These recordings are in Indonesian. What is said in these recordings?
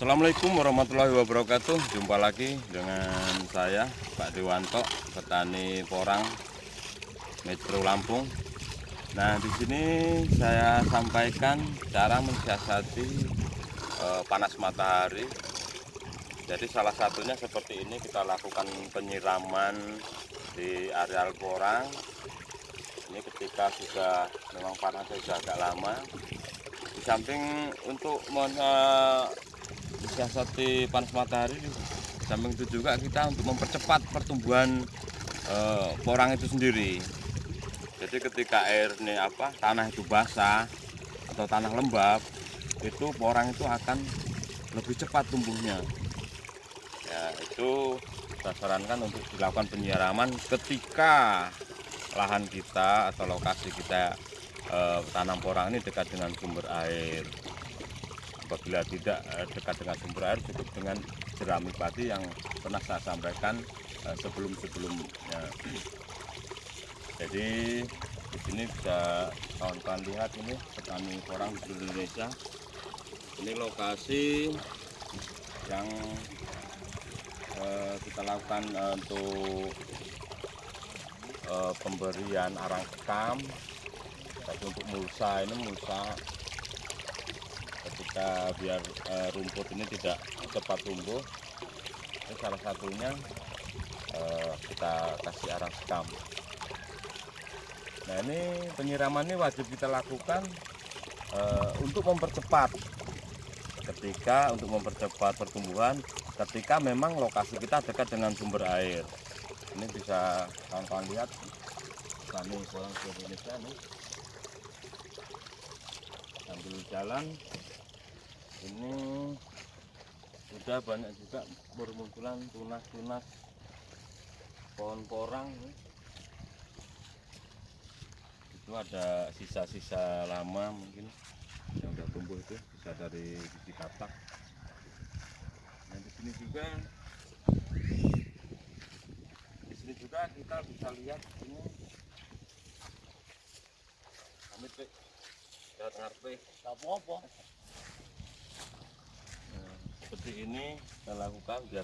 Assalamualaikum warahmatullahi wabarakatuh. Jumpa lagi dengan saya Pak Dewanto, petani porang Metro Lampung. Nah, di sini saya sampaikan cara mensiasati panas matahari. Jadi salah satunya seperti ini, kita lakukan penyiraman di areal porang. Ini ketika sudah memang panasnya sudah agak lama. Di samping untuk mensiasati panas matahari, di samping itu juga kita untuk mempercepat pertumbuhan porang itu sendiri. Jadi ketika tanah itu basah atau tanah lembab, itu porang itu akan lebih cepat tumbuhnya. Ya, itu saya sarankan untuk dilakukan penyiraman ketika lahan kita atau lokasi kita tanam porang ini dekat dengan sumber air. Apabila tidak dekat dengan sumber air, cukup dengan jerami padi yang pernah saya sampaikan sebelum-sebelumnya. Jadi di sini bisa kawan-kawan lihat, ini petani porang di seluruh Indonesia. Ini lokasi yang kita lakukan untuk pemberian arang sekam. Tapi untuk mulsa, ini mulsa ketika biar rumput ini tidak cepat tumbuh, ini salah satunya kita kasih arang sekam. Nah, ini penyiraman ini wajib kita lakukan untuk mempercepat pertumbuhan ketika memang lokasi kita dekat dengan sumber air. Ini bisa kawan-kawan lihat petani porang seluruh Indonesia nih sambil jalan. Ini sudah banyak juga bermunculan tunas-tunas pohon porang. Itu ada sisa-sisa lama mungkin yang sudah tumbuh, itu bisa dari biji katak. Nah, di sini juga kita bisa lihat ini kami ngarpe apa-apa. Nah, seperti ini kita lakukan biar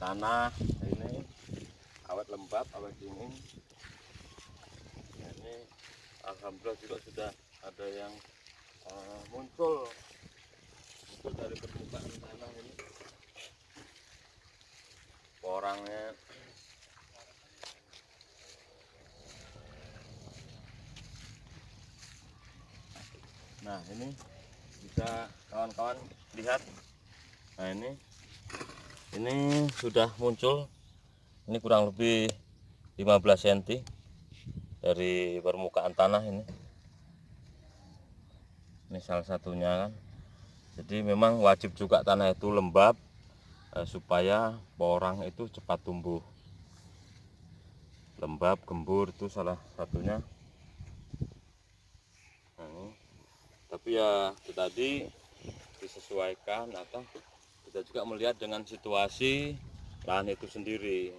tanah ini awet lembab, awet dingin. Nah, ini alhamdulillah juga sudah ada yang muncul dari permukaan tanah ini porangnya. Nah, ini bisa kawan-kawan lihat. Nah, ini sudah muncul. Ini kurang lebih 15 cm dari permukaan tanah ini. Ini salah satunya kan. Jadi memang wajib juga tanah itu lembab supaya porang itu cepat tumbuh. Lembab, gembur itu salah satunya. Nah, ini. Tapi ya itu tadi disesuaikan, atau kita juga melihat dengan situasi lahan itu sendiri.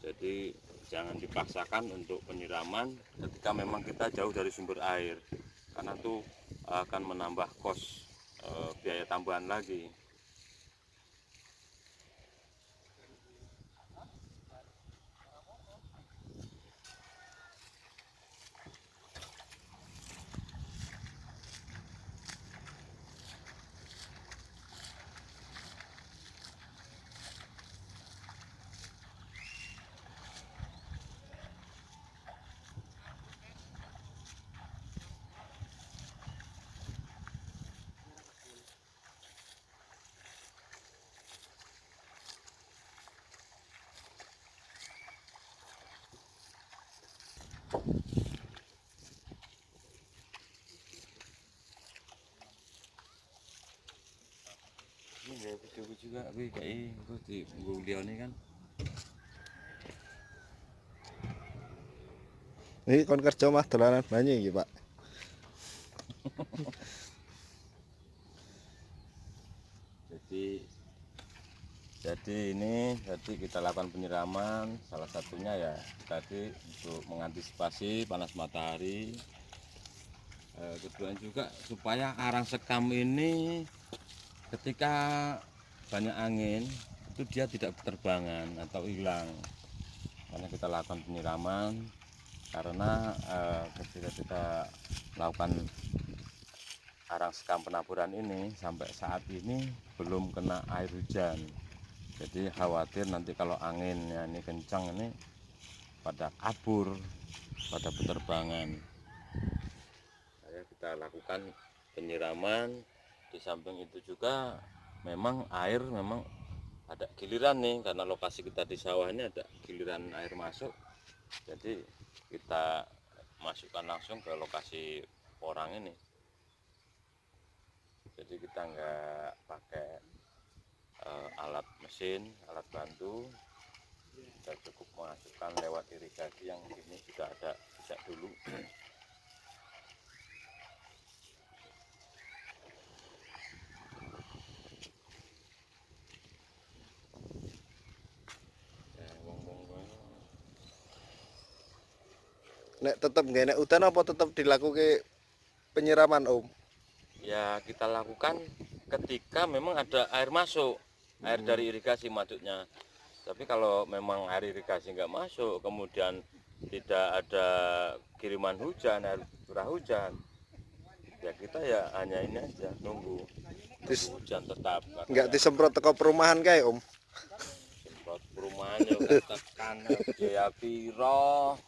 Jadi jangan dipaksakan untuk penyiraman ketika memang kita jauh dari sumber air, karena itu akan menambah kos biaya tambahan lagi. Ini ya video juga kayak di beliau ini kan. Ini kon kerja mah dolanan banyu iki, Pak. Jadi ini kita lakukan penyiraman, salah satunya ya tadi untuk mengantisipasi panas matahari. Kedua juga supaya arang sekam ini Ketika banyak angin itu dia tidak berterbangan atau hilang, karena kita lakukan penyiraman. Karena ketika kita melakukan arang sekam penaburan ini sampai saat ini belum kena air hujan, jadi khawatir nanti kalau anginnya ini kencang ini pada kabur, pada berterbangan. Kita lakukan penyiraman. Di samping itu juga memang air memang ada giliran nih, karena lokasi kita di sawah ini ada giliran air masuk, jadi kita masukkan langsung ke lokasi porang ini. Jadi kita nggak pakai alat mesin, alat bantu, kita cukup masukkan lewat irigasi yang ini sudah ada sejak dulu. Nek tetep nggak enak udan apa tetep dilakukan penyiraman Om? Ya kita lakukan ketika memang ada air masuk, air dari irigasi maksudnya. Tapi kalau memang air irigasi nggak masuk, kemudian tidak ada kiriman hujan, air curah hujan, ya kita ya hanya ini aja, nunggu hujan tetap. Nggak disemprot teko perumahan kayak Om? Semprot perumahan ya tekan biaya piro.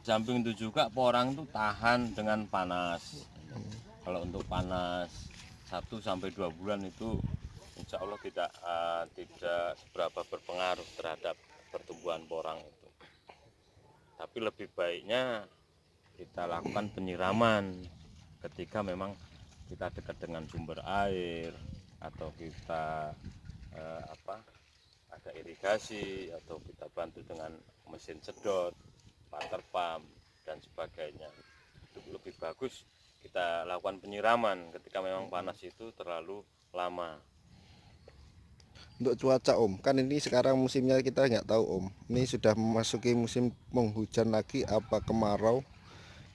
Samping itu juga porang itu tahan dengan panas. Kalau untuk panas 1 sampai 2 bulan itu insya Allah tidak seberapa berpengaruh terhadap pertumbuhan porang itu. Tapi lebih baiknya kita lakukan penyiraman ketika memang kita dekat dengan sumber air, atau kita ada irigasi, atau kita bantu dengan mesin sedot, water pump dan sebagainya. Itu lebih bagus kita lakukan penyiraman ketika memang panas itu terlalu lama. Untuk cuaca Om, kan ini sekarang musimnya kita nggak tahu Om. Ini sudah memasuki musim penghujan lagi apa kemarau,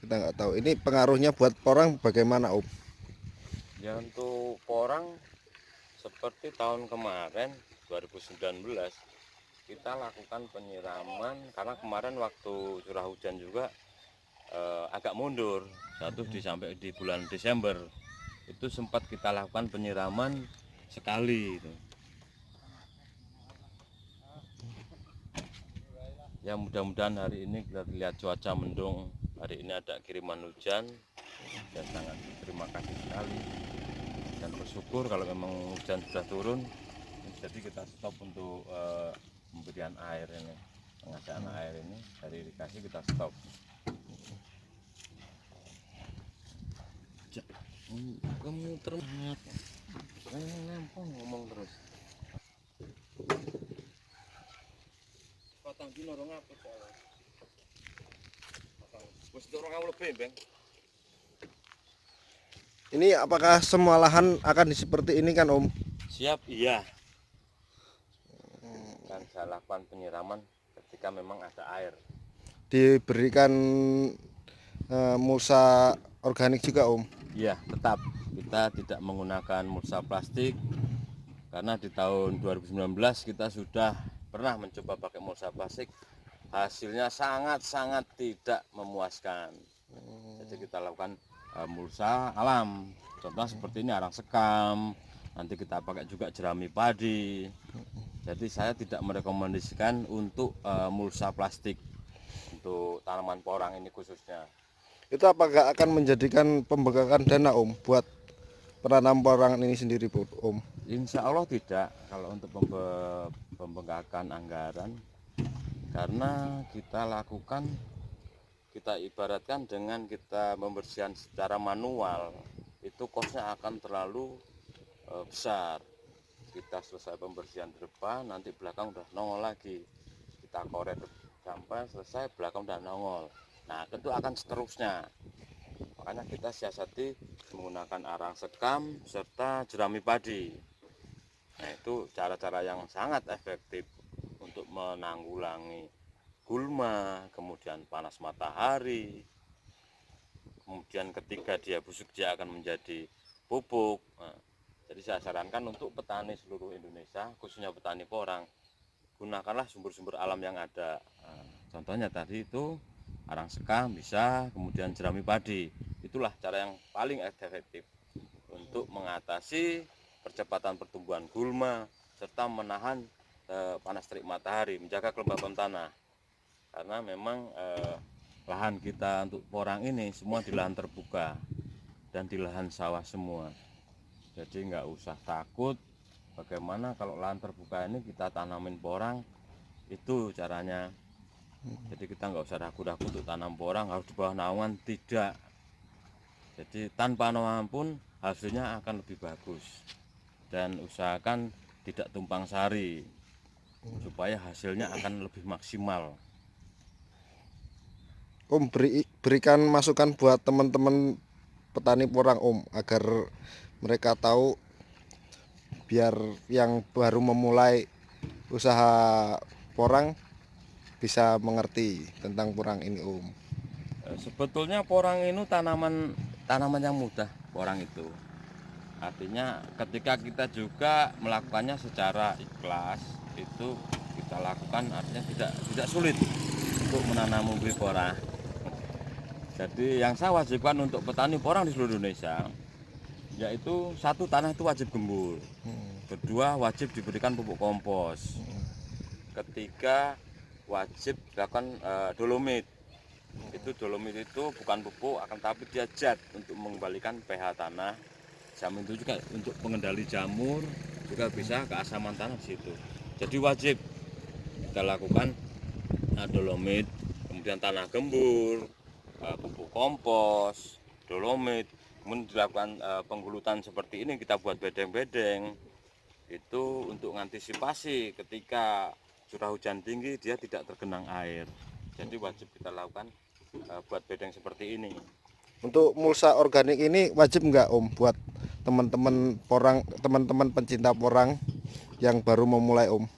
kita nggak tahu. Ini pengaruhnya buat porang bagaimana Om? Ya untuk porang seperti tahun kemarin 2019 kita lakukan penyiraman, karena kemarin waktu curah hujan juga agak mundur sampai di bulan Desember itu sempat kita lakukan penyiraman sekali itu. Ya mudah-mudahan hari ini kita lihat cuaca mendung, hari ini ada kiriman hujan, dan sangat terima kasih sekali dan bersyukur kalau memang hujan sudah turun. Jadi kita stop untuk pemberian air ini, pengadaan air ini dari irigasi kita stop. Kamu termat, ngomong terus. Patang dino rong apa soalnya? Wis dorong lebih, Bang. Ini apakah semua lahan akan seperti ini kan Om? Siap, iya. Kan saya lakukan penyiraman ketika memang ada air. Diberikan mulsa organik juga Om? Iya, tetap kita tidak menggunakan mulsa plastik, karena di tahun 2019 kita sudah pernah mencoba pakai mulsa plastik, hasilnya sangat-sangat tidak memuaskan. Jadi kita lakukan mulsa alam, contoh seperti ini arang sekam, nanti kita pakai juga jerami padi. Jadi saya tidak merekomendasikan untuk mulsa plastik untuk tanaman porang ini khususnya. Itu apakah akan menjadikan pembengkakan dana Om buat penanam porang ini sendiri Om? Insya Allah tidak kalau untuk pembengkakan anggaran, karena kita lakukan, kita ibaratkan dengan kita membersihkan secara manual itu kosnya akan terlalu besar. Kita selesai pembersihan di depan, nanti belakang udah nongol lagi, kita korek sampai selesai, belakang udah nongol. Nah itu akan seterusnya. Makanya kita siasati menggunakan arang sekam serta jerami padi. Nah itu cara-cara yang sangat efektif untuk menanggulangi gulma, kemudian panas matahari, kemudian ketika dia busuk dia akan menjadi pupuk. Nah, jadi saya sarankan untuk petani seluruh Indonesia, khususnya petani porang, gunakanlah sumber-sumber alam yang ada. Nah, contohnya tadi itu arang sekam bisa, kemudian jerami padi. Itulah cara yang paling efektif untuk mengatasi percepatan pertumbuhan gulma serta menahan panas terik matahari, menjaga kelembapan tanah. Karena memang lahan kita untuk porang ini semua di lahan terbuka dan di lahan sawah semua. Jadi nggak usah takut bagaimana kalau lahan terbuka ini kita tanamin porang, itu caranya. Jadi kita nggak usah ragu-ragu untuk tanam porang harus di bawah naungan, tidak. Jadi tanpa naungan pun hasilnya akan lebih bagus. Dan usahakan tidak tumpang sari supaya hasilnya akan lebih maksimal. Om, berikan masukan buat teman-teman petani porang Om, agar mereka tahu, biar yang baru memulai usaha porang bisa mengerti tentang porang ini Om. Sebetulnya porang itu tanaman yang mudah, porang itu. Artinya ketika kita juga melakukannya secara ikhlas, itu kita lakukan artinya tidak sulit untuk menanam umbi porang. Jadi yang saya wajibkan untuk petani porang di seluruh Indonesia, yaitu satu, tanah itu wajib gembur. Kedua, wajib diberikan pupuk kompos. Ketiga, wajib dilakukan dolomit. Itu dolomit itu bukan pupuk, akan tapi dia zat untuk mengembalikan pH tanah. Jamin itu juga untuk pengendali jamur, juga bisa keasaman tanah di situ. Jadi wajib kita lakukan dolomit, kemudian tanah gembur, pupuk kompos, dolomit, kemudian dilakukan penggulutan seperti ini, kita buat bedeng-bedeng. Itu untuk mengantisipasi ketika curah hujan tinggi dia tidak tergenang air. Jadi wajib kita lakukan buat bedeng seperti ini. Untuk mulsa organik ini wajib nggak Om buat teman-teman porang, teman-teman pencinta porang yang baru memulai Om?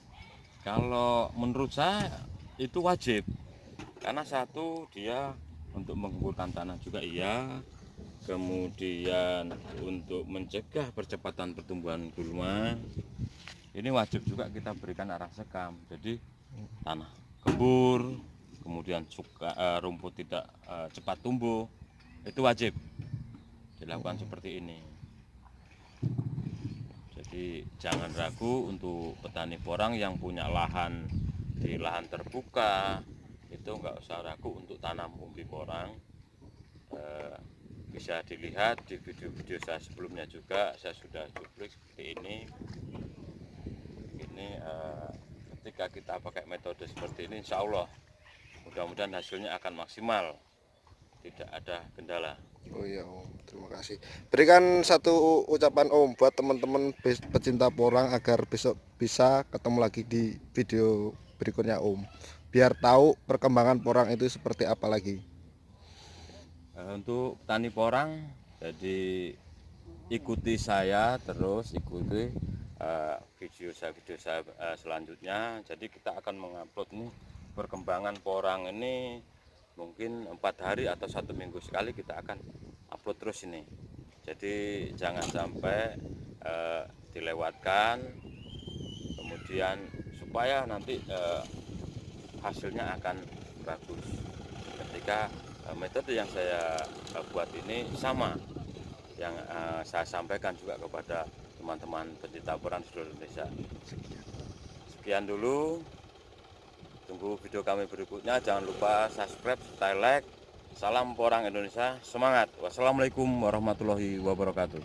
Kalau menurut saya itu wajib, karena satu dia untuk menggugurkan tanah juga iya, kemudian untuk mencegah percepatan pertumbuhan gulma, ini wajib juga kita berikan arang sekam. Jadi tanah gembur, kemudian rumput tidak cepat tumbuh, itu wajib dilakukan seperti ini. Jadi jangan ragu untuk petani porang yang punya lahan di lahan terbuka, itu nggak usah ragu untuk tanam umbi porang. Bisa dilihat di video-video saya sebelumnya juga, saya sudah publik seperti ini. Ini ketika kita pakai metode seperti ini, insya Allah mudah-mudahan hasilnya akan maksimal, tidak ada kendala. Oh iya Om, terima kasih. Berikan satu ucapan Om buat teman-teman pecinta porang agar besok bisa ketemu lagi di video berikutnya Om, biar tahu perkembangan porang itu seperti apa lagi. Untuk petani porang, jadi ikuti saya terus, ikuti video saya selanjutnya. Jadi kita akan mengupload nih perkembangan porang ini mungkin 4 hari atau 1 minggu sekali kita akan upload terus ini. Jadi jangan sampai dilewatkan, kemudian supaya nanti hasilnya akan bagus. Ketika metode yang saya buat ini sama yang saya sampaikan juga kepada teman-teman pencinta porang di seluruh Indonesia. Sekian dulu. Tunggu video kami berikutnya. Jangan lupa subscribe, serta like. Salam porang Indonesia, semangat. Wassalamualaikum warahmatullahi wabarakatuh.